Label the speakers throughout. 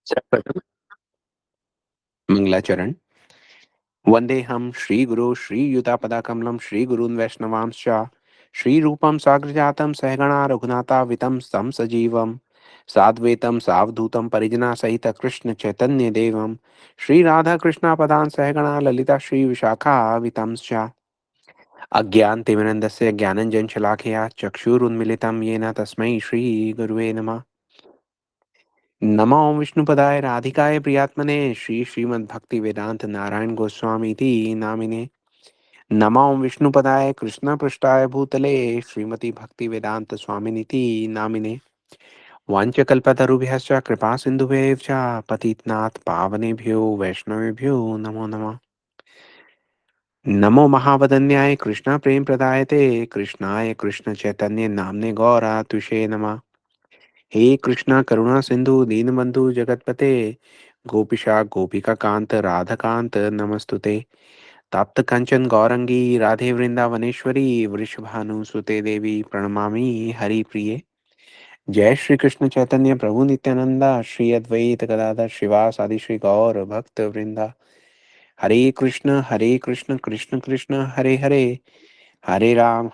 Speaker 1: सर्वप्रथम मंगलाचरण। वन्देऽहं श्रीगुरो श्रीयुतापदाकमलं श्रीगुरून् वैष्णवांश्च श्रीरूपं साग्रजातं सहगणा रघुनाथावितं तं सजीवं साद्वैतं सावधूतं परिजनसहितं कृष्णचैतन्यदेवं श्रीराधाकृष्णापदान् सहगणा ललिता श्रीविशाखावितं च अज्ञानतिमिरन्दस्य ज्ञानञ्जनशलाकया चक्षुरुन्मिलितं येन तस्मै श्रीगुरुवे नमः। नमो विष्णुपदाय राधिकाय प्रियात्मने श्रीमद्भक्ति वेदांत नारायण गोस्वामी इति नामिने। नमो विष्णुपदाय कृष्णपृष्ठाय भूतले श्रीमती भक्ति वेदांत स्वामिनिति नामिने। वाञ्छकल्पतरुभ्यश्च कृपा सिन्धुभ्यश्च पतितनाथ पावनेभ्यो वैष्णवेभ्यो नमो नमः। नमो महावदन्याय कृष्ण प्रेम प्रदायते कृष्णाय कृष्ण चैतन्य नामने गौरा तुषे नमः। हे कृष्णा करुणा सिंधु दीनबंधु जगतपते गोपिशा गोपिका कांत राधाकांत नमस्तुते। तप्त कंचन गौरंगी राधे वृंदावनेश्वरी वृषभानुसुते देवी प्रणमामि हरिप्रिये। जय श्री कृष्ण चैतन्य प्रभु नित्यानंदा श्री अद्वैत गदाधर शिवासादि श्री गौर भक्त वृंदा। हरे कृष्ण कृष्ण कृष्ण हरे हरे हरे राम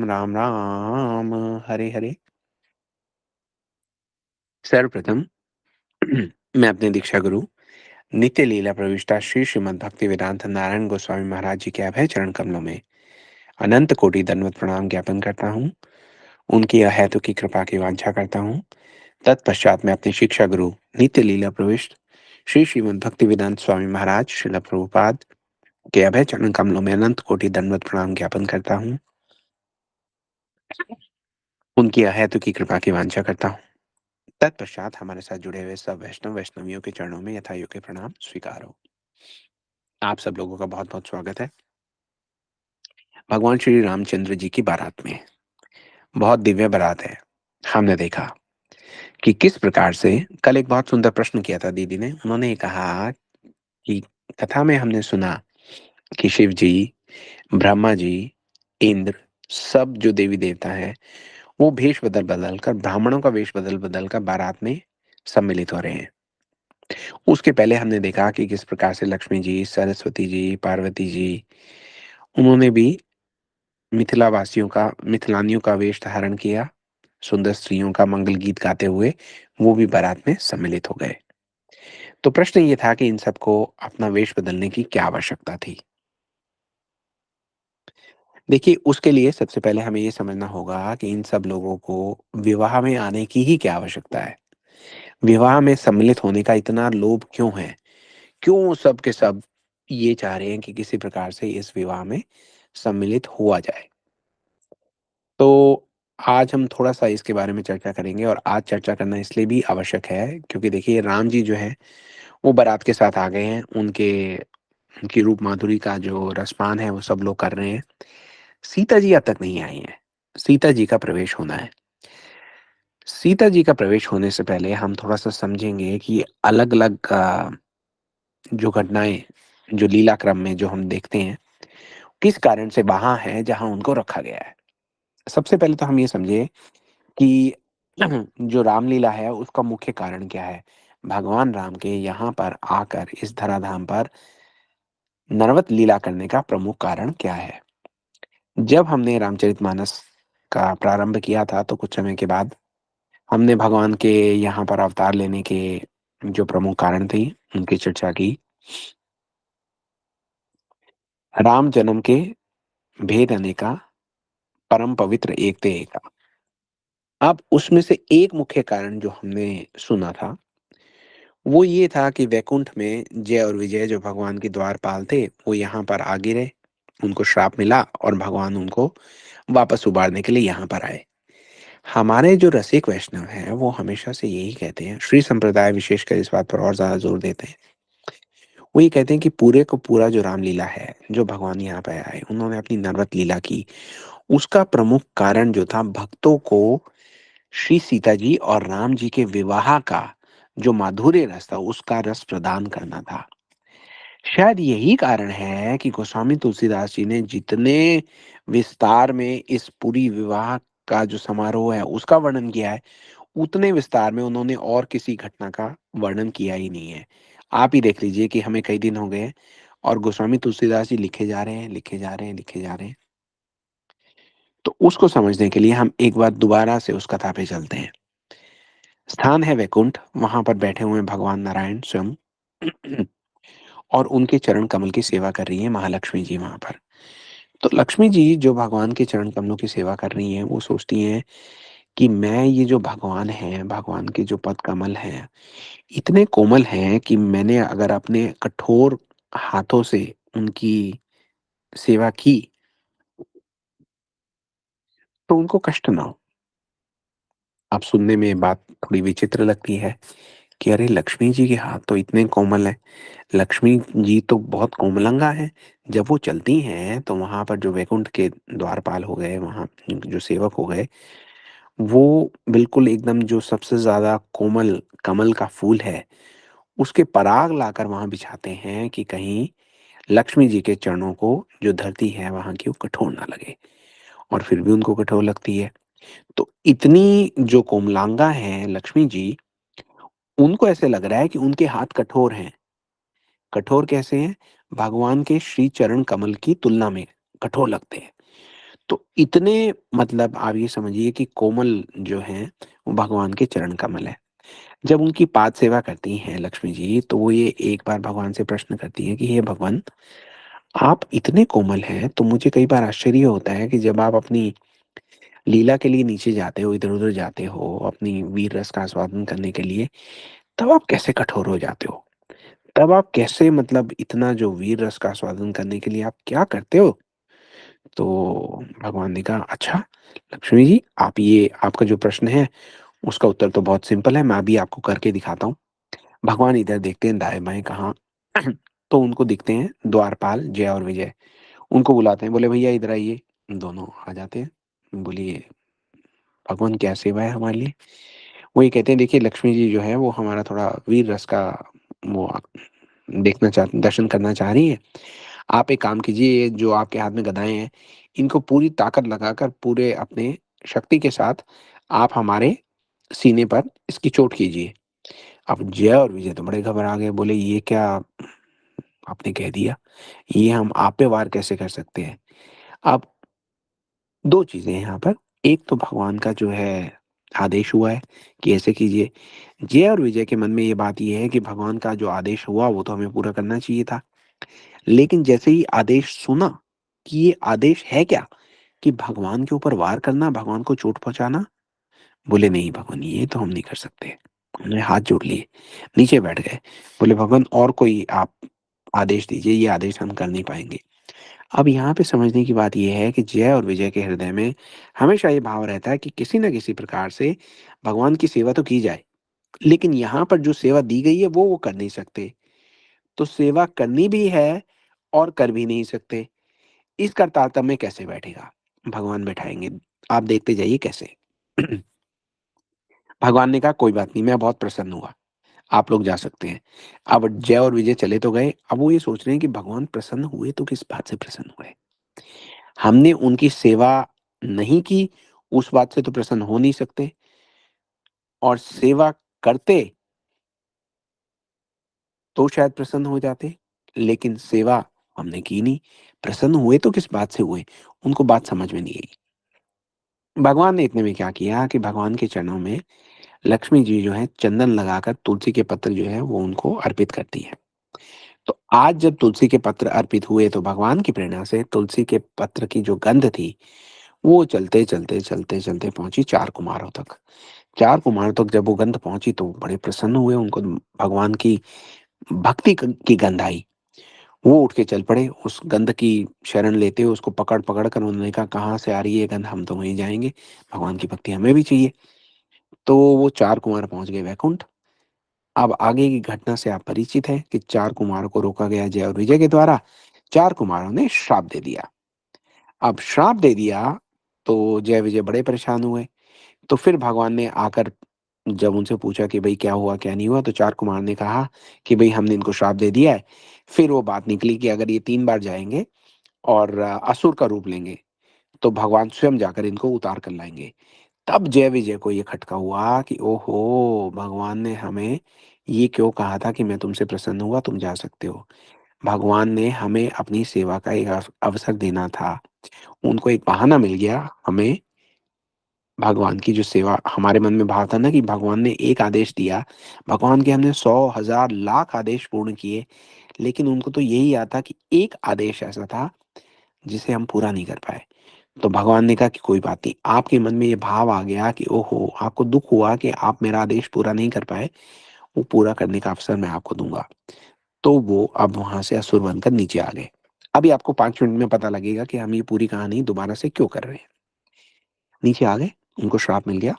Speaker 1: राम राम हरे हरे। सर्वप्रथम मैं अपने दीक्षा गुरु नित्य लीला प्रविष्टा श्री श्रीमद् भक्ति वेदांत नारायण गोस्वामी महाराज जी के अभय चरण कमलों में अनंत कोटि दंडवत प्रणाम ज्ञापन करता हूँ। उनकी अहेतु की कृपा की वांछा करता हूँ। तत्पश्चात मैं अपने शिक्षा गुरु नित्य लीला प्रविष्ट श्री श्रीमद् भक्ति वेदांत स्वामी महाराज श्रील प्रभुपाद के अभय चरण कमलों में अनंत कोटि दंडवत प्रणाम ज्ञापन करता हूँ। उनकी अहेतु की कृपा की वांछा करता हूँ। तत्पश्चात हमारे साथ जुड़े हुए सब वैष्णव वैष्णवियों के चरणों में यथायोग्य प्रणाम स्वीकार हो। आप सब लोगों का बहुत बहुत स्वागत है भगवान श्री रामचंद्र जी की बारात में। बहुत दिव्य बारात है। हमने देखा कि किस प्रकार से कल एक बहुत सुंदर प्रश्न किया था दीदी ने। उन्होंने कहा कि कथा में हमने सुना कि शिव जी, ब्रह्मा जी, इंद्र, सब जो देवी देवता हैं वो भेष बदल बदल कर, ब्राह्मणों का वेश बदल बदल कर बारात में सम्मिलित हो रहे हैं। उसके पहले हमने देखा कि किस प्रकार से लक्ष्मी जी, सरस्वती जी, पार्वती जी, उन्होंने भी मिथिलावासियों का, मिथिलानियों का वेश धारण किया। सुंदर स्त्रियों का मंगल गीत गाते हुए वो भी बारात में सम्मिलित हो गए। तो प्रश्न ये था कि इन सबको अपना वेश बदलने की क्या आवश्यकता थी। देखिए, उसके लिए सबसे पहले हमें ये समझना होगा कि इन सब लोगों को विवाह में आने की ही क्या आवश्यकता है। विवाह में सम्मिलित होने का इतना लोभ क्यों है? क्यों सब के सब ये चाह रहे हैं कि किसी प्रकार से इस विवाह में सम्मिलित हुआ जाए। तो आज हम थोड़ा-सा इसके बारे में चर्चा करेंगे और आज चर्चा करना इसलिए भी आवश्यक है क्योंकि देखिए, राम जी जो हैं वो बारात के साथ आ गए हैं। उनकी रूप माधुरी का जो रसपान है वो सब लोग कर रहे हैं। सीता जी अब तक नहीं आई हैं। सीता जी का प्रवेश होना है। सीता जी का प्रवेश होने से पहले हम थोड़ा-सा समझेंगे कि अलग-अलग जो घटनाएँ, जो लीला क्रम में जो हम देखते हैं, किस कारण से वहाँ हैं जहाँ उनको रखा गया है। सबसे पहले तो हम ये समझे कि जो रामलीला है उसका मुख्य कारण क्या है? भगवान राम के यहाँ पर आकर इस धराधाम पर नरवत लीला करने का प्रमुख कारण क्या है? जब हमने रामचरितमानस का प्रारंभ किया था तो कुछ समय के बाद हमने भगवान के यहाँ पर अवतार लेने के जो प्रमुख कारण थे उनकी चर्चा की। राम जन्म के भेद अनेका परम पवित्र एक ते एका। अब उसमें से एक मुख्य कारण जो हमने सुना था वो ये था कि वैकुंठ में जय और विजय जो भगवान के द्वारपाल थे वो यहाँ पर आ गिरे। उनको श्राप मिला और भगवान उनको वापस उबारने के लिए यहाँ पर आए। हमारे जो रसिक वैष्णव हैं वो हमेशा से यही कहते हैं, श्री संप्रदाय विशेषकर इस बात पर और ज्यादा जोर देते हैं। वो ये कहते हैं कि पूरे को पूरा जो रामलीला है, जो भगवान यहाँ पे आए, उन्होंने अपनी नरवत लीला की, उसका प्रमुख कारण जो था भक्तों को श्री सीता जी और राम जी के विवाह का जो माधुर्य रस था उसका रस प्रदान करना था। शायद यही कारण है कि गोस्वामी तुलसीदास जी ने जितने विस्तार में इस पूरी विवाह का जो समारोह है उसका वर्णन किया है, उतने विस्तार में उन्होंने और किसी घटना का वर्णन किया ही नहीं है। आप ही देख लीजिए कि हमें कई दिन हो गए हैं और गोस्वामी तुलसीदास जी लिखे जा रहे हैं, लिखे जा रहे हैं, लिखे जा रहे हैं। तो उसको समझने के लिए हम एक बार दोबारा से उस कथा पे चलते हैं। स्थान है वैकुंठ, वहाँ पर बैठे हुए हैं भगवान नारायण स्वयं और उनके चरण कमल की सेवा कर रही है महालक्ष्मी जी वहाँ पर। तो लक्ष्मी जी जो भगवान के चरण कमलों की सेवा कर रही हैं, वो सोचती हैं कि मैं ये जो भगवान हैं, भगवान के जो पद कमल हैं, इतने कोमल हैं कि मैंने अगर अपने कठोर हाथों से उनकी सेवा की, तो उनको कष्ट ना हो। अब सुनने में ये बात थोड़ी विचित्र लगती है कि अरे! लक्ष्मी जी के हाथ तो इतने कोमल हैं, लक्ष्मी जी तो बहुत कोमलंगा हैं। जब वो चलती हैं, तो वहाँ पर जो वैकुंठ के द्वारपाल हो गए, वहाँ जो सेवक हो गए, वो बिल्कुल एकदम जो सबसे ज़्यादा कोमल कमल का फूल है, उसके पराग लाकर वहाँ बिछाते हैं कि कहीं लक्ष्मी जी के चरणों को जो धरती है वहाँ की वो कठोर ना लगे, और फिर भी उनको कठोर लगती है। तो इतनी जो कोमलांगा हैं लक्ष्मी जी, उनको ऐसे लग रहा है कि उनके हाथ कठोर हैं। कठोर कैसे हैं? भगवान के श्री चरण कमल की तुलना में कठोर लगते हैं। तो इतने मतलब आप ये समझिए कि कोमल जो हैं, वो भगवान के चरण कमल हैं। जब उनकी पाद सेवा करती हैं लक्ष्मी जी, तो वो ये एक बार भगवान से प्रश्न करती हैं कि हे भगवान, आप इतने कोमल हैं, तो मुझे कई बार आश्चर्य होता है कि जब आप अपनी लीला के लिए नीचे जाते हो, इधर-उधर जाते हो, अपनी वीर रस का आस्वादन करने के लिए, तब आप कैसे कठोर हो जाते हो? तब आप कैसे मतलब इतना जो वीर रस का आस्वादन करने के लिए आप क्या करते हो? तो भगवान ने कहा, "अच्छा, लक्ष्मी जी, आप ये आपका जो प्रश्न है, उसका उत्तर तो बहुत सिंपल है, मैं अभी आपको करके दिखाता हूँ।" भगवान इधर देखते हैं दाएँ-बाएँ कहाँ, तो उनको दिखते हैं द्वारपाल जय और विजय। उनको बुलाते हैं, बोले, "भैया इधर आइए।" दोनों आ जाते हैं। बोलिए, "भगवान क्या सेवा है हमारे लिए?" वो ये कहते हैं, "देखिए, लक्ष्मी जी जो है, वो हमारा थोड़ा वीर रस का वो देखना चाह दर्शन करना चाह रही हैं। आप एक काम कीजिए, ये जो आपके हाथ में गदाएँ हैं, इनको पूरी ताकत लगाकर पूरे अपने शक्ति के साथ आप हमारे सीने पर इसकी चोट कीजिए।" अब जय और विजय तो बड़े घबरा गए, बोले, "ये क्या आपने कह दिया? ये हम आप पे वार कैसे कर सकते हैं?" अब 2 चीज़ें हैं यहाँ पर, एक तो भगवान का जो है आदेश हुआ है कि ऐसे कीजिए। जय और विजय के मन में ये बात ये है कि भगवान का जो आदेश हुआ, वो तो हमें पूरा करना चाहिए था। लेकिन जैसे ही आदेश सुना कि ये आदेश है क्या? कि भगवान के ऊपर वार करना, भगवान को चोट पहुँचाना? बोले, नहीं भगवान, ये तो हम नहीं कर सकते। उन्होंने हाथ जोड़ लिए, नीचे बैठ गए। बोले, भगवान और कोई आप आदेश दीजिए, ये आदेश हम कर नहीं पाएँगे। अब यहाँ पे समझने की बात ये है कि जय और विजय के हृदय में हमेशा ये भाव रहता है कि किसी न किसी प्रकार से भगवान की सेवा तो की जाए। लेकिन यहाँ पर जो सेवा दी गई है वो कर नहीं सकते। तो सेवा करनी भी है और कर भी नहीं सकते। इसका तारतम्य कैसे बैठेगा? भगवान बैठाएँगे। आप देखते जाइए कैसे। भगवान ने कहा, कोई बात नहीं, मैं बहुत प्रसन्न हुआ। आप लोग जा सकते हैं। अब जय और विजय चले तो गए। अब वो ये सोच रहे हैं कि भगवान प्रसन्न हुए तो किस बात से प्रसन्न हुए? हमने उनकी सेवा नहीं की, उस बात से तो प्रसन्न हो नहीं सकते, और सेवा करते तो शायद प्रसन्न हो जाते, लेकिन सेवा हमने की नहीं। प्रसन्न हुए तो किस बात से हुए? उनको बात समझ में नहीं आई। भगवान ने इतने में क्या किया कि भगवान के चरणों में लक्ष्मी जी जो है चंदन लगाकर तुलसी के पत्र जो है वो उनको अर्पित करती है। तो आज जब तुलसी के पत्र अर्पित हुए, तो भगवान की प्रेरणा से तुलसी के पत्र की जो गंध थी, वो चलते-चलते, चलते-चलते पहुँची 4 कुमारों तक। 4 कुमारों तक जब वो गंध पहुँची, तो बड़े प्रसन्न हुए, उनको भगवान की भक्ति की गंध आई। वो उठ के चल पड़े, उस गंध की शरण लेते हुए उसको पकड़-पकड़ कर उन्होंने कहा, "कहाँ से आ रही है ये गंध? हम तो वहीं जाएँगे, भगवान की भक्ति हमें भी चाहिए।" तो वो 4 कुमार पहुँच गए वैकुंठ। अब आगे की घटना से आप परिचित हैं कि 4 कुमारों को रोका गया जय और विजय के द्वारा। 4 कुमारों ने श्राप दे दिया। अब श्राप दे दिया, तो जय विजय बड़े परेशान हुए। तो फिर भगवान ने आकर जब उनसे पूछा कि भई क्या हुआ, क्या नहीं हुआ? तो 4 कुमार ने कहा कि भई हमने इनको श्राप दे दिया है। फिर वो बात निकली कि अगर ये 3 बार जाएँगे और असुर का रूप लेंगे, तो भगवान स्वयं जाकर इनको उतार कर लाएँगे। तब जय विजय को ये खटका हुआ कि ओहो! भगवान ने हमें ये क्यों कहा था कि मैं तुमसे प्रसन्न हुआ, तुम जा सकते हो। भगवान ने हमें अपनी सेवा का एक अवसर देना था। उनको एक बहाना मिल गया, हमें भगवान की जो सेवा हमारे मन में भाव था ना कि भगवान ने एक आदेश दिया, भगवान के हमने 100, हज़ार, लाख आदेश पूर्ण किए, लेकिन उनको तो यही याद था कि एक आदेश ऐसा था, जिसे हम पूरा नहीं कर पाए। तो भगवान ने कहा कि कोई बात नहीं, आपके मन में ये भाव आ गया कि ओहो! आपको दुःख हुआ कि आप मेरा आदेश पूरा नहीं कर पाए, वो पूरा करने का अवसर मैं आपको दूँगा। तो वो अब वहाँ से असुर बनकर नीचे आ गए। अभी आपको 5 मिनट में पता लगेगा कि हम ये पूरी कहानी दोबारा से क्यों कर रहे हैं। नीचे आ गए, उनको श्राप मिल गया।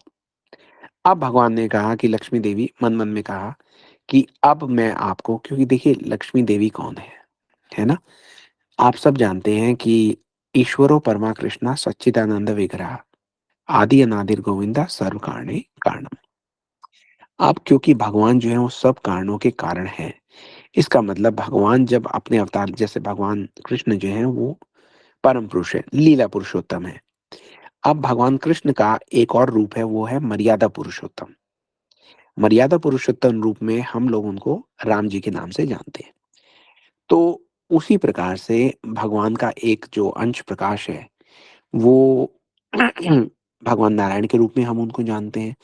Speaker 1: अब भगवान ने कहा कि लक्ष्मी देवी मन-मन में कहा कि अब मैं आपको क्योंकि देखिए लक्ष्मी देवी कौन है ना? आप सब जानते हैं कि ईश्वरो परमा कृष्णा सच्चिदानंद विग्रह आदि अनादिर गोविंदा सर्व कारणे कारणम। अब क्योंकि भगवान जो है वो सब कारणों के कारण हैं। इसका मतलब भगवान जब अपने अवतार जैसे भगवान कृष्ण जो हैं वो परम पुरुष है, लीला पुरुषोत्तम है। अब भगवान कृष्ण का एक और रूप है वो है मर्यादा पुरुषोत्तम। मर्यादा पुरुषोत्तम रूप में हम लोग उनको राम जी के नाम से जानते हैं। तो उसी प्रकार से भगवान का एक जो अंश प्रकाश है वो भगवान नारायण के रूप में हम उनको जानते हैं।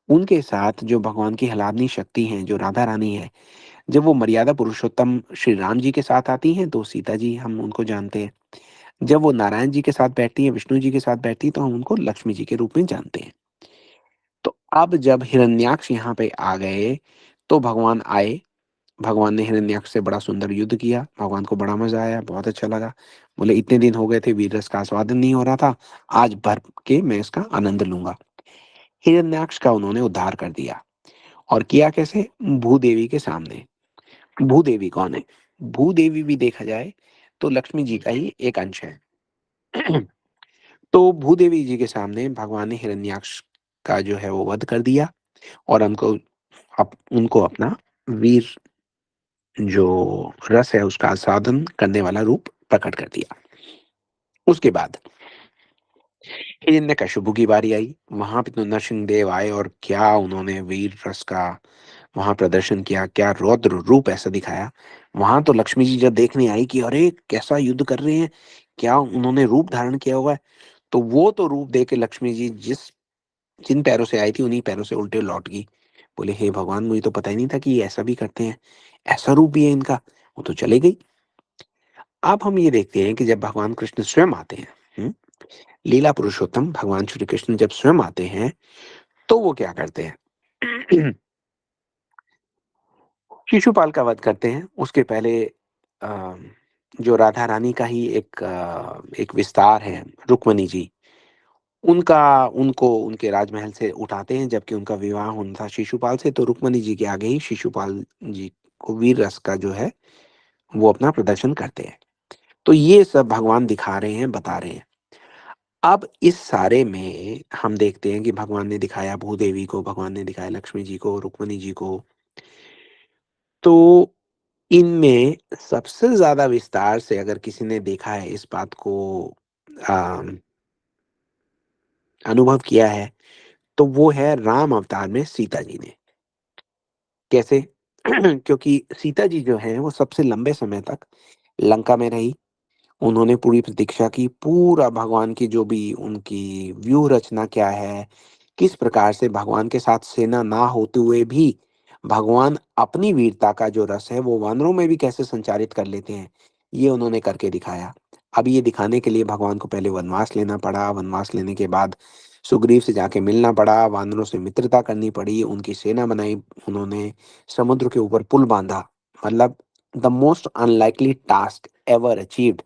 Speaker 1: उनके साथ जो भगवान की आह्लादनी शक्ति हैं, जो राधा रानी है, जब वो मर्यादा पुरुषोत्तम श्री राम जी के साथ आती हैं, तो सीता जी हम उनको जानते हैं। जब वो नारायण जी के साथ बैठती हैं, विष्णु जी के साथ बैठती हैं, तो हम उनको लक्ष्मी जी के रूप में जानते हैं। तो अब जब हिरण्याक्ष यहाँ पे आ गए, तो भगवान आए, भगवान ने हिरण्याक्ष से बड़ा सुंदर युद्ध किया, भगवान को बड़ा मज़ा आया, बहुत अच्छा लगा। बोले इतने दिन हो गए थे वीर रस का आस्वादन नहीं हो रहा था, आज भर के मैं इसका आनंद लूँगा। हिरण्याक्ष का उन्होंने उद्धार कर दिया और किया कैसे? भूदेवी के सामने। भूदेवी कौन है? भूदेवी भी देखा जाए तो लक्ष्मी जी का ही एक अंश है। तो भूदेवी जी के सामने भगवान ने हिरण्याक्ष का जो है वो वध कर दिया और उनको अपना वीर जो रस है उसका आस्वादन करने वाला रूप प्रकट कर दिया। उसके बाद हिरण्यकशिपु की बारी आई। वहाँ पे तो नरसिंहदेव आए और क्या उन्होंने वीर रस का वहाँ प्रदर्शन किया, क्या रौद्र रूप ऐसा दिखाया। वहाँ तो लक्ष्मी जी जब देखने आई कि अरे! कैसा युद्ध कर रहे हैं, क्या उन्होंने रूप धारण किया हुआ है। तो वो तो रूप देख के लक्ष्मी जी जिन पैरों से आई थी उन्हीं पैरों से उल्टे लौट गई। बोले हे भगवान मुझे तो पता ही नहीं था कि ये ऐसा भी करते हैं, ऐसा रूप भी है इनका। वो तो चले गई। अब हम ये देखते हैं कि जब भगवान कृष्ण स्वयं आते हैं, हुँ? लीला पुरुषोत्तम भगवान श्री कृष्ण जब स्वयं आते हैं, तो वो क्या करते हैं? शिशुपाल का वध करते हैं। उसके पहले अ, जो राधा रानी का ही एक विस्तार है, रुक्मिणी जी, उनको उनके राजमहल से उठाते हैं जबकि उनका विवाह होना था शिशुपाल से, तो रुक्मिणी जी के आगे ही शिशुपाल जी को वीर रस का जो है, वो अपना प्रदर्शन करते हैं। तो ये सब भगवान दिखा रहे हैं, बता रहे हैं। अब इस सारे में हम देखते हैं कि भगवान ने दिखाया भूदेवी को, भगवान ने दिखाया लक्ष्मी जी को, रुक्मिणी जी को। तो इनमें सबसे ज़्यादा विस्तार से अगर किसी ने देखा है इस बात को अ, अनुभव किया है, तो वो है राम अवतार में सीता जी ने। कैसे? क्योंकि सीता जी जो हैं वो सबसे लंबे समय तक लंका में रही। उन्होंने पूरी प्रतीक्षा की, पूरा भगवान की जो भी उनकी व्यूह रचना क्या है, किस प्रकार से भगवान के साथ सेना ना होते हुए भी भगवान अपनी वीरता का जो रस है वो वानरों में भी कैसे संचारित कर लेते हैं, ये उन्होंने करके दिखाया। अब ये दिखाने के लिए भगवान को पहले वनवास लेना पड़ा, वनवास लेने के बाद सुग्रीव से जाके मिलना पड़ा, वानरों से मित्रता करनी पड़ी, उनकी सेना बनाई उन्होंने, समुद्र के ऊपर पुल बाँधा। मतलब the most unlikely task ever achieved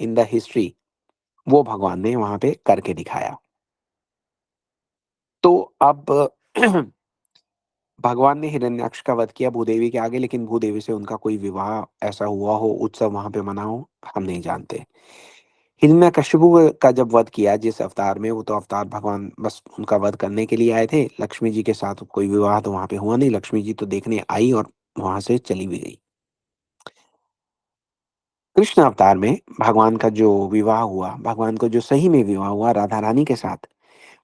Speaker 1: in the history वो भगवान ने वहाँ पे करके दिखाया। तो अब भगवान ने हिरण्याक्ष का वध किया भूदेवी के आगे, लेकिन भूदेवी से उनका कोई विवाह ऐसा हुआ हो, उत्सव वहाँ पे मना हो, हम नहीं जानते। हिरण्यकशिपु का जब वध किया जिस अवतार में, वो तो अवतार भगवान बस उनका वध करने के लिए आए थे। लक्ष्मी जी के साथ कोई विवाह तो वहाँ पे हुआ नहीं, लक्ष्मी जी तो देखने आई और वहाँ से चली भी गई। कृष्ण अवतार में भगवान का जो विवाह हुआ, भगवान को जो सही में विवाह हुआ राधा रानी के साथ,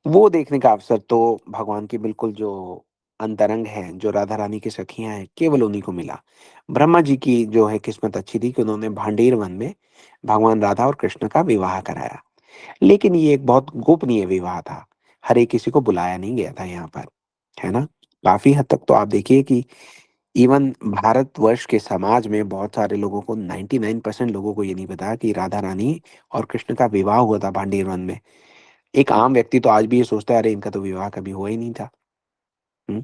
Speaker 1: वो देखने का अवसर तो भगवान के बिल्कुल जो अंतरंग हैं, जो राधा रानी की सखियाँ हैं, केवल उन्हीं को मिला। ब्रह्मा जी की जो है किस्मत अच्छी थी कि उन्होंने भांडेर वन में भगवान राधा और कृष्ण का विवाह कराया। लेकिन ये एक बहुत गोपनीय विवाह था। हर एक किसी को बुलाया नहीं गया था यहाँ पर, है ना? काफ़ी हद तक तो आप देखिए कि इवन भारतवर्ष के समाज में बहुत सारे लोगों को 99% लोगों को ये नहीं पता कि राधा रानी और कृष्ण का विवाह हुआ था भांडेर वन में। एक आम व्यक्ति तो आज भी ये सोचता है अरे इनका तो विवाह कभी हुआ ही नहीं था। हुँ?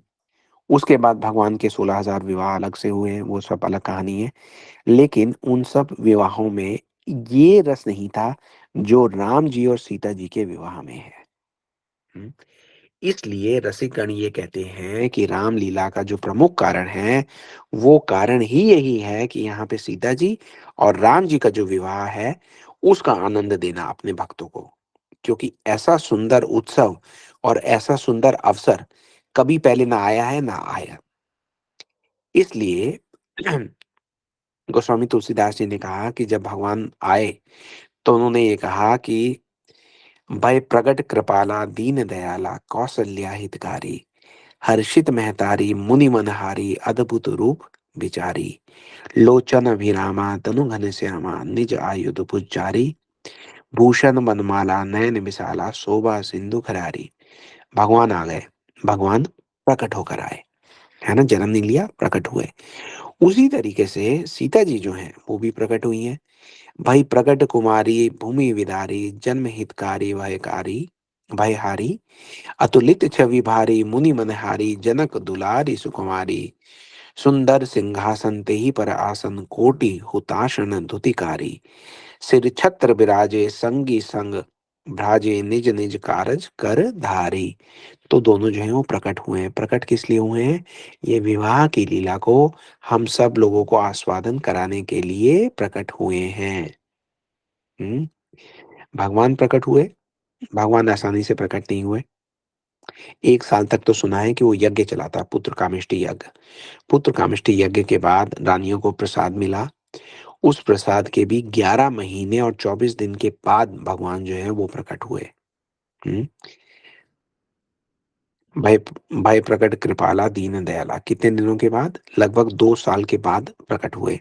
Speaker 1: उसके बाद भगवान के 16,000 विवाह अलग से हुए हैं, वो सब अलग कहानी है। लेकिन उन सब विवाहों में ये रस नहीं था जो राम जी और सीता जी के विवाह में है। हुँ? इसलिए रसिकगण ये कहते हैं कि रामलीला का जो प्रमुख कारण है, वो कारण ही यही है कि यहाँ पे सीता जी और राम जी का जो विवाह है, उसका आनंद देना अपने भक्तों को। क्योंकि ऐसा सुंदर उत्सव और ऐसा सुंदर अवसर कभी पहले ना आया है, ना आया। इसलिए गोस्वामी तुलसीदास जी ने कहा कि जब भगवान आए, तो उन्होंने ये कहा कि भय प्रगट कृपाला दीन दयाला कौसल्या हितकारी हर्षित महतारी मुनि मनहारी अद्भुत रूप विचारी लोचन अभिरामा तनु घनश्यामा निज आयुध पुजारी भूषण बनमाला नयन विशाला शोभा सिंधु खरारी। भगवान आ गए, भगवान प्रकट होकर आए, है ना? जन्म नहीं लिया, प्रकट हुए। उसी तरीके से सीता जी जो हैं वो भी प्रकट हुई हैं। भई प्रकट कुमारी भूमि विदारी जन्म हितकारी भयकारी भयहारी अतुलित छवि भारी मुनि मनहारी जनक दुलारी सुकुमारी सुंदर सिंहासन तेहि पर आसन कोटि हुताशन धुतिकारी सिर छत्र विराजे संगी संग भ्राजे निज निज कारज कर धारी। तो दोनों जो हैं वो प्रकट हुए हैं। प्रकट किस लिए हुए हैं? ये विवाह की लीला को हम सब लोगों को आस्वादन कराने के लिए प्रकट हुए हैं। हुँ? भगवान प्रकट हुए, भगवान आसानी से प्रकट नहीं हुए। 1 साल तक तो सुना है कि वो यज्ञ चला था, पुत्र कामेष्टि यज्ञ। पुत्र कामेष्टि यज्ञ के बाद रानियों को प्रसाद मिला। उस प्रसाद के भी 11 महीने और 24 दिन के बाद भगवान जो है वो प्रकट हुए। हुँ? भय भय प्रकट कृपाला दीन दयाला कितने दिनों के बाद? लगभग 2 साल के बाद प्रकट हुए।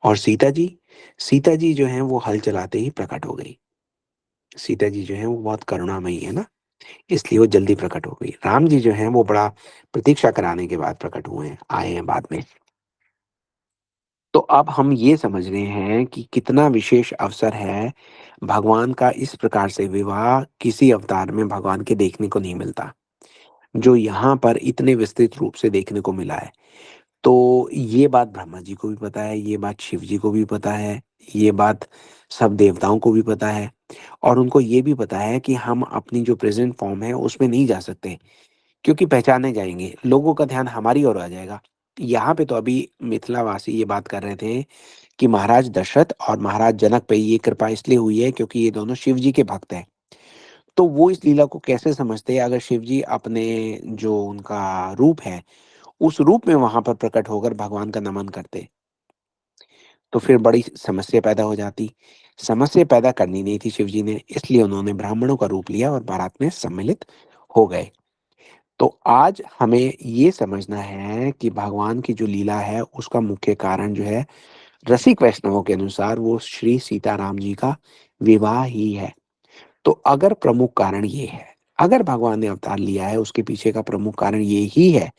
Speaker 1: और सीता जी जो हैं वो हल चलाते ही प्रकट हो गई। सीता जी जो हैं वो बहुत करुणामयी है ना, इसलिए वो जल्दी प्रकट हो गई। राम जी जो हैं वो बड़ा प्रतीक्षा कराने के बाद प्रकट हुए हैं, आए हैं बाद में। तो अब हम ये समझ रहे हैं कि कितना विशेष अवसर है, भगवान का इस प्रकार से विवाह किसी अवतार में भगवान के देखने को नहीं मिलता, जो यहाँ पर इतने विस्तृत रूप से देखने को मिला है। तो ये बात ब्रह्मा जी को भी पता है, ये बात शिव जी को भी पता है, ये बात सब देवताओं को भी पता है और उनको ये भी पता है कि हम अपनी जो प्रेज़ेंट फ़ॉर्म है उसमें नहीं जा सकते, क्योंकि पहचाने जाएँगे, लोगों का ध्यान हमारी ओर आ जाएगा। यहाँ पे तो अभी मिथिलावासी ये बात कर रहे थे कि महाराज दशरथ और महाराज जनक पे ये कृपा इसलिए हुई है क्योंकि ये दोनों शिव जी के भक्त हैं। तो वो इस लीला को कैसे समझते हैं अगर शिव जी अपने जो उनका रूप है, उस रूप में वहाँ पर प्रकट होकर भगवान का नमन करते, तो फिर बड़ी समस्या पैदा हो जाती। समस्या पैदा करनी नहीं थी शिव जी ने, इसलिए उन्होंने ब्राह्मणों का रूप लिया और बारात में सम्मिलित हो गए। तो आज हमें ये समझना है कि भगवान की जो लीला है, उसका मुख्य कारण जो है, रसिक वैष्णवों के अनुसार वो श्री सीताराम जी का विवाह ही है। तो अगर प्रमुख कारण ये है, अगर भगवान ने अवतार लिया है, उसके पीछे का प्रमुख कारण ये ही है,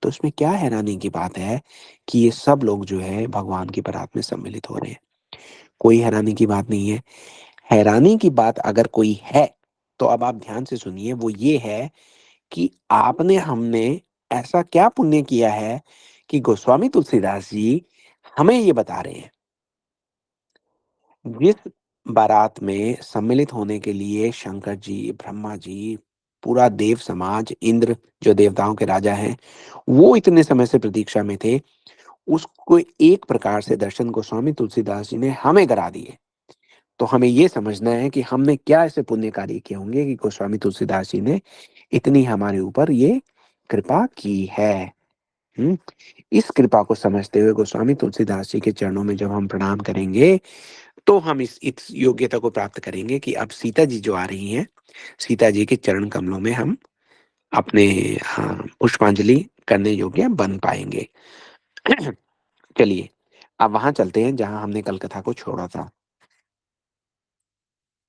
Speaker 1: तो इसमें क्या हैरानी की बात है कि ये सब लोग जो है भगवान की बारात में सम्मिलित हो रहे हैं। कोई हैरानी की बात नहीं है। हैरानी की बात अगर कोई है, तो अब आप ध्यान से सुनिए, वो ये है कि आपने हमने ऐसा क्या पुण्य किया है कि गोस्वामी तुलसीदास जी हमें ये बता रहे हैं। जिस बारात में सम्मिलित होने के लिए शंकर जी, ब्रह्मा जी, पूरा देव समाज, इंद्र जो देवताओं के राजा हैं, वो इतने समय से प्रतीक्षा में थे, उसको एक प्रकार से दर्शन गोस्वामी तुलसीदास जी ने हमें करा दिए। तो हमें ये समझना है कि हमने क्या ऐसे पुण्य कार्य किए होंगे कि गोस्वामी तुलसीदास जी ने इतनी हमारे ऊपर ये कृपा की है। हुँ? इस कृपा को समझते हुए गोस्वामी तुलसीदास जी के चरणों में जब हम प्रणाम करेंगे, तो हम इस योग्यता को प्राप्त करेंगे कि अब सीता जी जो आ रही हैं, सीता जी के चरण कमलों में हम अपने पुष्पांजलि करने योग्य बन पाएँगे। चलिए, अब वहाँ चलते हैं जहाँ हमने कल कथा को छोड़ा था।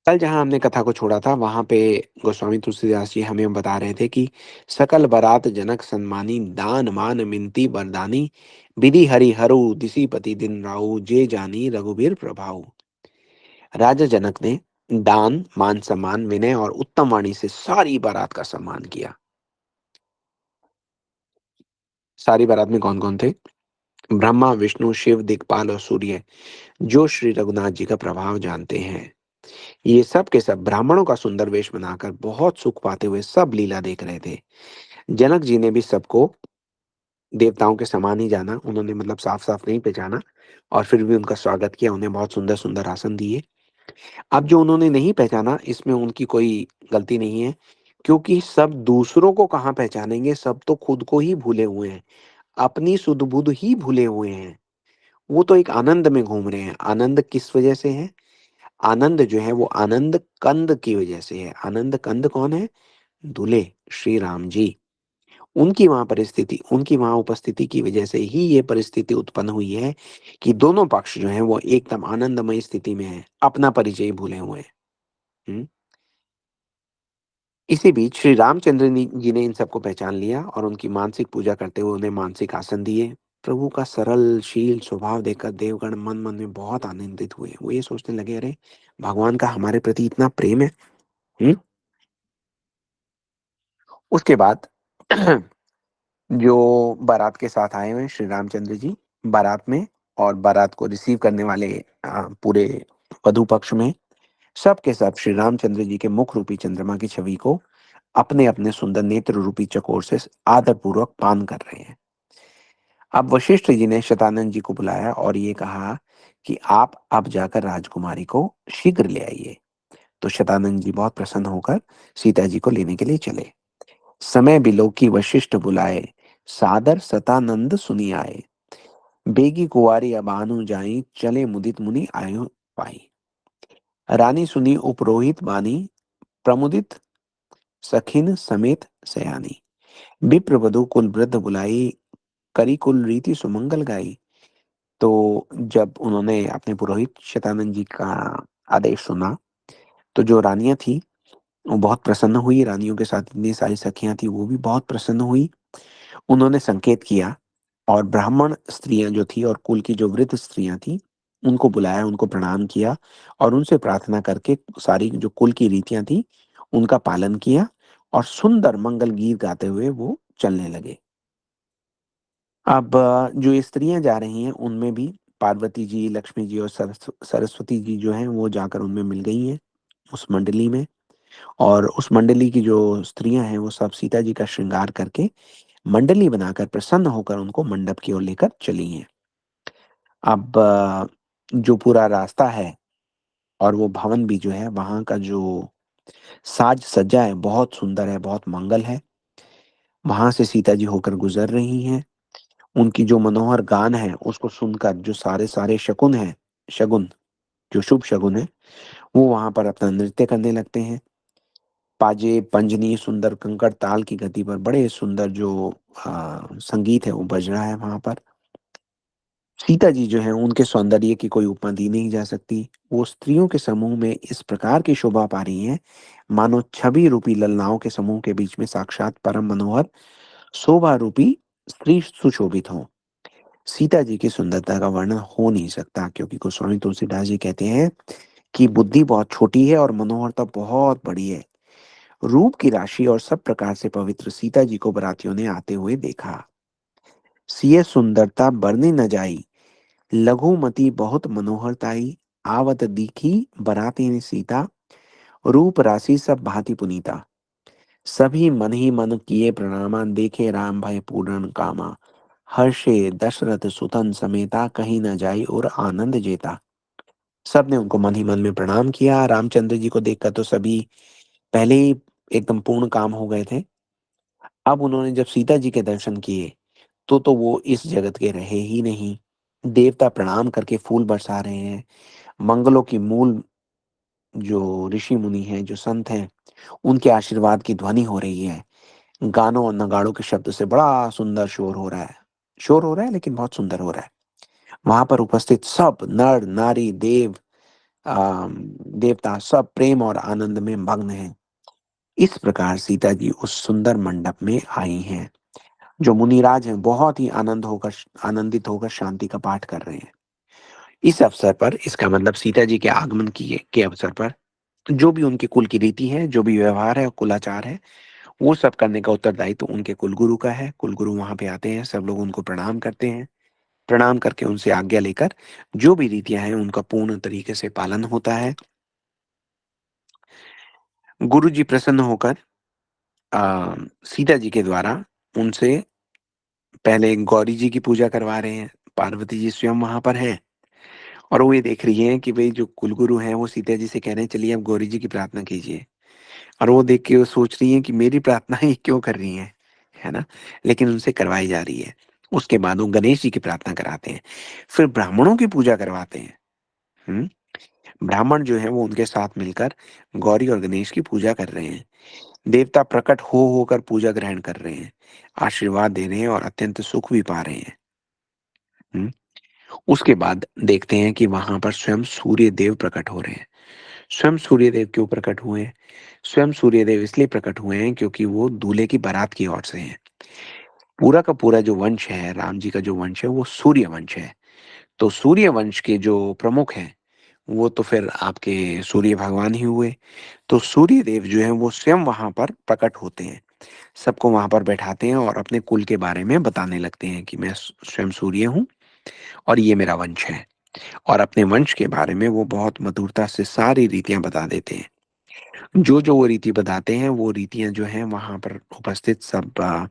Speaker 1: कल जहाँ हमने कथा को छोड़ा था वहाँ पे गोस्वामी तुलसीदास जी हमें बता रहे थे कि सकल बरात जनक सन्मानी दान मान मिनती वरदानी विधि हरि हरु दिसीपति दिन राउ जे जानी रघुबीर प्रभाऊ। राजा जनक ने दान मान सम्मान विनय और उत्तम वाणी से सारी बारात का सम्मान किया। सारी बारात में कौन कौन थे? ब्रह्मा विष्णु शिव दिक्पाल और सूर्य, जो श्री रघुनाथ जी का प्रभाव जानते हैं। ये सब के सब ब्राह्मणों का सुंदर वेश बनाकर बहुत सुख पाते हुए सब लीला देख रहे थे। जनक जी ने भी सबको देवताओं के समान ही जाना, उन्होंने मतलब साफ साफ नहीं पहचाना और फिर भी उनका स्वागत किया, उन्हें बहुत सुंदर सुंदर आसन दिए। अब जो उन्होंने नहीं पहचाना इसमें उनकी कोई गलती नहीं है, क्योंकि सब दूसरों को कहाँ पहचानेंगे, सब तो खुद को ही भूले हुए हैं, अपनी सुध बुध ही भूले हुए हैं। वो तो एक आनंद में घूम रहे हैं। आनंद किस वजह से है? आनंद जो है वो आनंद कंद की वजह से है। आनंद कंद कौन है? दूल्हे श्री राम जी। उनकी वहां उपस्थिति की वजह से ही ये परिस्थिति उत्पन्न हुई है कि दोनों पक्ष जो है वो एकदम आनंदमय स्थिति में है, अपना परिचय ही भूले हुए हैं। हम्म। इसी बीच श्री रामचंद्र जी ने इन सबको पहचान लिया और उनकी मानसिक पूजा करते हुए उन्हें मानसिक आसन दिए। प्रभु का सरल शील स्वभाव देखकर देवगण मन मन में बहुत आनंदित हुए। वो ये सोचने लगे, अरे भगवान का हमारे प्रति इतना प्रेम है। हम्म। उसके बाद जो बारात के साथ आए हुए हैं श्री रामचंद्र जी बारात में, और बारात को रिसीव करने वाले पूरे वधु पक्ष में सब के सब श्री रामचंद्र जी के मुख रूपी चंद्रमा की छवि को अपने अपने सुंदर नेत्र रूपी चकोर से आदर पूर्वक पान कर रहे हैं। अब वशिष्ठ जी ने शतानंद जी को बुलाया और ये कहा कि आप अब जाकर राजकुमारी को शीघ्र ले आइए। तो शतानंद जी बहुत प्रसन्न होकर सीता जी को लेने के लिए चले। समय बिलो की वशिष्ठ बुलाए, सादर सतानंद सुनी आए। बेगी कुंवारी अबानु जाई, चले मुदित मुनि आयो पाई। रानी सुनी उपरोहित बानी, प्रमुदित सखिन समेत सयानी। विप्र वधु कुल वृद्ध बुलाई, करी कुल रीति सुमंगल गाई। तो जब उन्होंने अपने पुरोहित शतानंद जी का आदेश सुना, तो जो रानियां थी वो बहुत प्रसन्न हुई। रानियों के साथ इतनी सारी सखियां थी, वो भी बहुत प्रसन्न हुई। उन्होंने संकेत किया और ब्राह्मण स्त्रियां जो थी और कुल की जो वृद्ध स्त्रियां थी उनको बुलाया, उनको प्रणाम किया और उनसे प्रार्थना करके सारी जो कुल की रीतियां थी उनका पालन किया और सुंदर मंगल गीत गाते हुए वो चलने लगे। अब जो स्त्रियां जा रही हैं उनमें भी पार्वती जी, लक्ष्मी जी और सरस्वती जी जो हैं वो जाकर उनमें मिल गई हैं उस मंडली में। और उस मंडली की जो स्त्रियां हैं वो सब सीता जी का श्रृंगार करके मंडली बनाकर प्रसन्न होकर उनको मंडप की ओर लेकर चली हैं। अब जो पूरा रास्ता है और वो भवन भी जो है वहाँ का जो साज सज्जा है बहुत सुंदर है, बहुत मंगल है। वहां से सीता जी होकर गुजर रही हैं। उनकी जो मनोहर गान है उसको सुनकर जो सारे सारे शकुन है, शगुन, जो शुभ शगुन है, वो वहां पर अपना नृत्य करने लगते हैं। पाजे पंजनी सुंदर कंकड़ ताल की गति पर बड़े सुंदर जो संगीत है वो बज रहा है वहां पर। सीता जी जो है उनके सौंदर्य की कोई उपमा दी नहीं जा सकती। वो स्त्रियों के समूह में इस प्रकार की शोभा पा रही हैं मानो छवि रूपी ललनाओं के समूह के बीच में साक्षात परम मनोहर शोभा रूपी स्त्री सुशोभित हो। सीता जी की सुंदरता का वर्णन हो नहीं सकता, क्योंकि गोस्वामी तुलसीदास जी कहते हैं कि बुद्धि बहुत छोटी है और मनोहरता बहुत बड़ी है। रूप की राशि और सब प्रकार से पवित्र सीता जी को बरातियों ने आते हुए देखा। सिय सुंदरता बरनी न जाई, लघुमती बहुत मनोहरताई। आवत दिखी बराती ने सीता, रूप राशि सब भांति पुनीता। सभी मन ही मन किए प्रणामा, देखे राम भय पूर्ण कामा। हर्षे दशरथ सुतन समेता, कहीं न जाई और आनंद जेता। सबने उनको मन ही मन में प्रणाम किया। रामचंद्र जी को देखकर तो सभी पहले ही एकदम पूर्ण काम हो गए थे। अब उन्होंने जब सीता जी के दर्शन किए तो वो इस जगत के रहे ही नहीं। देवता प्रणाम करके फूल बरसा रहे हैं, मंगलों की मूल जो ऋषि मुनि हैं, जो संत हैं, उनके आशीर्वाद की ध्वनि हो रही है। गानों और नगाड़ों के शब्द से बड़ा सुंदर शोर हो रहा है। शोर हो रहा है लेकिन बहुत सुंदर हो रहा है। वहाँ पर उपस्थित सब नर, नारी, देवता सब प्रेम और आनंद में मग्न हैं। इस प्रकार सीता जी उस सुंदर मंडप में आई हैं। जो मुनिराज हैं बहुत ही आनंदित होकर शांति का पाठ कर रहे हैं। इस अवसर पर, इसका मतलब सीता जी के आगमन के अवसर पर, जो भी उनके कुल की रीति है, जो भी व्यवहार है, कुलाचार है, वो सब करने का उत्तरदायित्व तो उनके कुलगुरु का है। कुलगुरु वहां पे आते हैं, सब लोग उनको प्रणाम करते हैं। प्रणाम करके उनसे आज्ञा लेकर जो भी रीतियां हैं उनका पूर्ण तरीके से पालन होता है। गुरु जी प्रसन्न होकर सीता जी के द्वारा उनसे पहले गौरी जी की पूजा करवा रहे हैं। पार्वती जी स्वयं वहां पर हैं और वो ये देख रही हैं कि भाई जो कुलगुरु हैं वो सीता जी से कह रहे हैं चलिए अब गौरी जी की प्रार्थना कीजिए। और वो देख के वो सोच रही हैं कि मेरी प्रार्थना ये क्यों कर रही हैं, है ना? लेकिन उनसे करवाई जा रही है। उसके बाद वो गणेश जी की प्रार्थना कराते हैं। फिर ब्राह्मणों की पूजा करवाते हैं। हुँ? ब्राह्मण जो हैं वो उनके साथ मिलकर गौरी और गणेश की पूजा कर रहे हैं। देवता प्रकट हो होकर पूजा ग्रहण कर रहे हैं, आशीर्वाद दे रहे हैं और अत्यंत सुख भी पा रहे हैं। हुँ? उसके बाद देखते हैं कि वहाँ पर स्वयं सूर्य देव प्रकट हो रहे हैं। स्वयं सूर्यदेव क्यों प्रकट हुए हैं? स्वयं सूर्यदेव इसलिए प्रकट हुए हैं क्योंकि वो दूल्हे की बारात की ओर से हैं। पूरा का पूरा जो वंश है, राम जी का जो वंश है, वो सूर्य वंश है। तो सूर्य वंश के जो प्रमुख हैं, वो तो फिर आपके सूर्य भगवान ही हुए। तो सूर्य देव जो हैं, वो स्वयं वहाँ पर प्रकट होते हैं। सबको वहाँ पर बैठाते हैं और अपने कुल के बारे में बताने लगते हैं कि मैं स्वयं सूर्य हूँ और ये मेरा वंश है। और अपने वंश के बारे में वो बहुत मधुरता से सारी रीतियाँ बता देते हैं। जो-जो वो रीति बताते हैं, वो रीतियाँ जो हैं वहाँ पर उपस्थित सब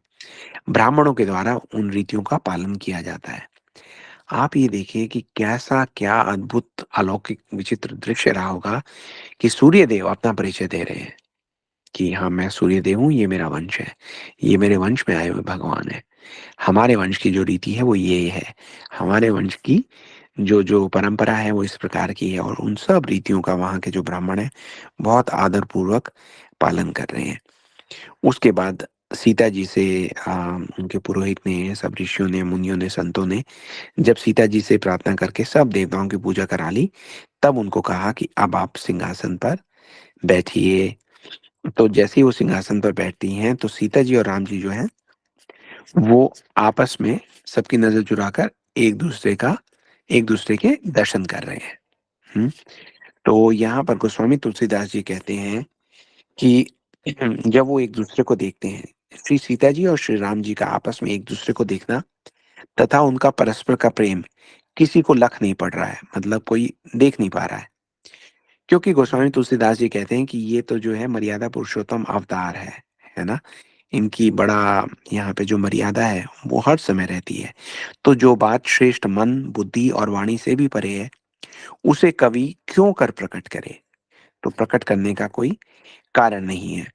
Speaker 1: ब्राह्मणों के द्वारा उन रीतियों का पालन किया जाता है। आप ये देखिए कि कैसा क्या अद्भुत, अलौकिक, विचित्र दृश्य रहा होगा कि सूर्यदेव अपना परिचय दे रहे हैं कि हाँ, मैं सूर्यदेव हूँ, ये मेरा वंश है। ये मेरे वंश में आए हुए भगवान हैं। हमारे वंश की जो रीति है वो ये है। हमारे वंश की जो परंपरा है वो इस प्रकार की है और उन सब रीतियों का वहाँ के जो ब्राह्मण हैं, बहुत आदरपूर्वक पालन कर रहे हैं। उसके बाद सीता जी से उनके पुरोहित ने, सब ऋषियों ने, मुनियों ने, संतों ने जब सीता जी से प्रार्थना करके सब देवताओं की पूजा करा ली, तब उनको कहा कि अब आप सिंहासन पर बैठिए। तो जैसे ही वो सिंहासन पर बैठती हैं, तो सीता जी और राम जी जो हैं, वो आपस में सबकी नज़र चुराकर एक दूसरे के दर्शन कर रहे हैं। हुँ? तो यहाँ पर गोस्वामी तुलसीदास जी कहते हैं कि जब वो एक दूसरे को देखते हैं, श्री सीता जी और श्री राम जी का आपस में एक दूसरे को देखना तथा उनका परस्पर का प्रेम किसी को लख नहीं पड़ रहा है, मतलब कोई देख नहीं पा रहा है। क्योंकि गोस्वामी तुलसीदास जी कहते हैं कि ये तो जो है मर्यादा पुरुषोत्तम अवतार है ना? इनकी बड़ा यहाँ पे जो मर्यादा है, वो हर समय रहती है। तो जो बात श्रेष्ठ मन, बुद्धि और वाणी से भी परे है, उसे कवि क्यों कर प्रकट करे? तो प्रकट करने का कोई कारण नहीं है।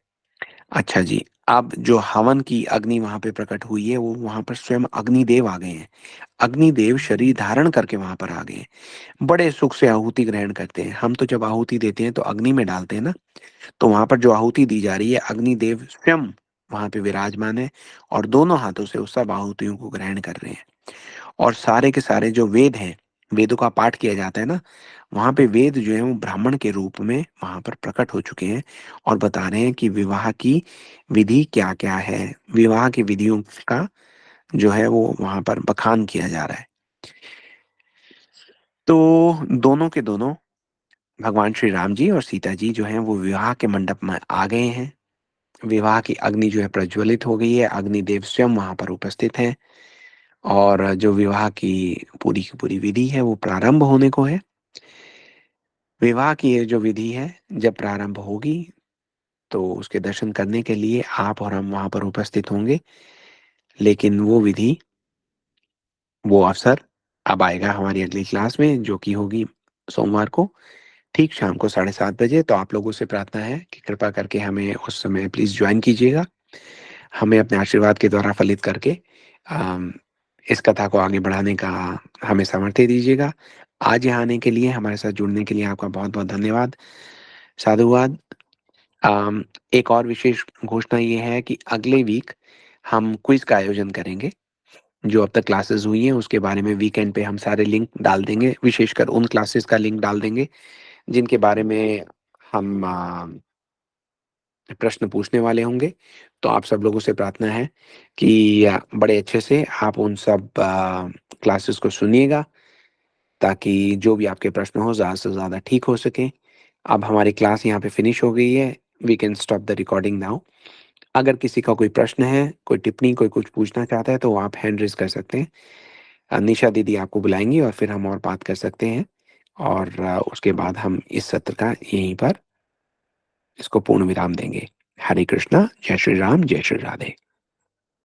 Speaker 1: अच्छा जी, अब जो हवन की अग्नि वहाँ पे प्रकट हुई है, वो वहाँ पर स्वयं अग्निदेव आ गए हैं। अग्निदेव शरीर धारण करके वहाँ पर आ गए हैं। बड़े सुख से आहुति ग्रहण करते हैं। हम तो जब आहुति देते हैं तो अग्नि में डालते हैं ना, तो वहाँ पर जो आहुति दी जा रही है, अग्निदेव स्वयं वहाँ पे विराजमान है और दोनों हाथों से उस सब आहुतियों को ग्रहण कर रहे हैं। और सारे के सारे जो वेद हैं, वेदों का पाठ किया जाता है ना, वहाँ पे वेद जो हैं वो ब्राह्मण के रूप में वहाँ पर प्रकट हो चुके हैं और बता रहे हैं कि विवाह की विधि क्या-क्या है। विवाह की विधियों का जो है वो वहाँ पर बखान किया जा रहा है। तो दोनों के दोनों भगवान श्री राम जी और सीता जी जो हैं वो विवाह के मंडप में आ गए हैं। विवाह की अग्नि जो है प्रज्वलित हो गई है, अग्निदेव स्वयं वहाँ पर उपस्थित हैं और जो विवाह की पूरी विधि है वो प्रारंभ होने को है। विवाह की ये जो विधि है जब प्रारंभ होगी तो उसके दर्शन करने के लिए आप और हम वहाँ पर उपस्थित होंगे। लेकिन वो विधि, वो अवसर अब आएगा हमारी अगली क्लास में जो कि होगी सोमवार को, ठीक शाम को 7:30 बजे। तो आप लोगों से प्रार्थना है कि कृपा करके हमें उस समय प्लीज़ जॉइन कीजिएगा। हमें अपने आशीर्वाद के द्वारा फलित करके अम, इस कथा को आगे बढ़ाने का हमें सामर्थ्य दीजिएगा। आज यहाँ आने के लिए, हमारे साथ जुड़ने के लिए आपका बहुत-बहुत धन्यवाद। साधुवाद। अम, एक और विशेष घोषणा ये है कि अगले वीक हम क्विज़ का आयोजन करेंगे। जो अब तक क्लासेस हुई हैं उसके बारे में वीकेंड पे हम सारे लिंक डाल देंगे, विशेषकर उन क्लासेस का लिंक डाल देंगे जिनके बारे में हम प्रश्न पूछने वाले होंगे। तो आप सब लोगों से प्रार्थना है कि बड़े अच्छे से आप उन सब क्लासेस को सुनिएगा, ताकि जो भी आपके प्रश्न हो ज़्यादा से ज़्यादा ठीक हो सकें। अब हमारी क्लास यहाँ पे फिनिश हो गई है। We can stop the recording now. अगर किसी का कोई प्रश्न है, कोई टिप्पणी, कोई कुछ पूछना चाहता है तो आप हैंड रेज़ कर सकते हैं। निशा दीदी आपको बुलाएँगी और फिर हम और बात कर सकते हैं, और उसके बाद हम इस सत्र का यहीं पर इसको पूर्ण विराम देंगे। हरे कृष्णा, जय श्री राम, जय श्री राधे।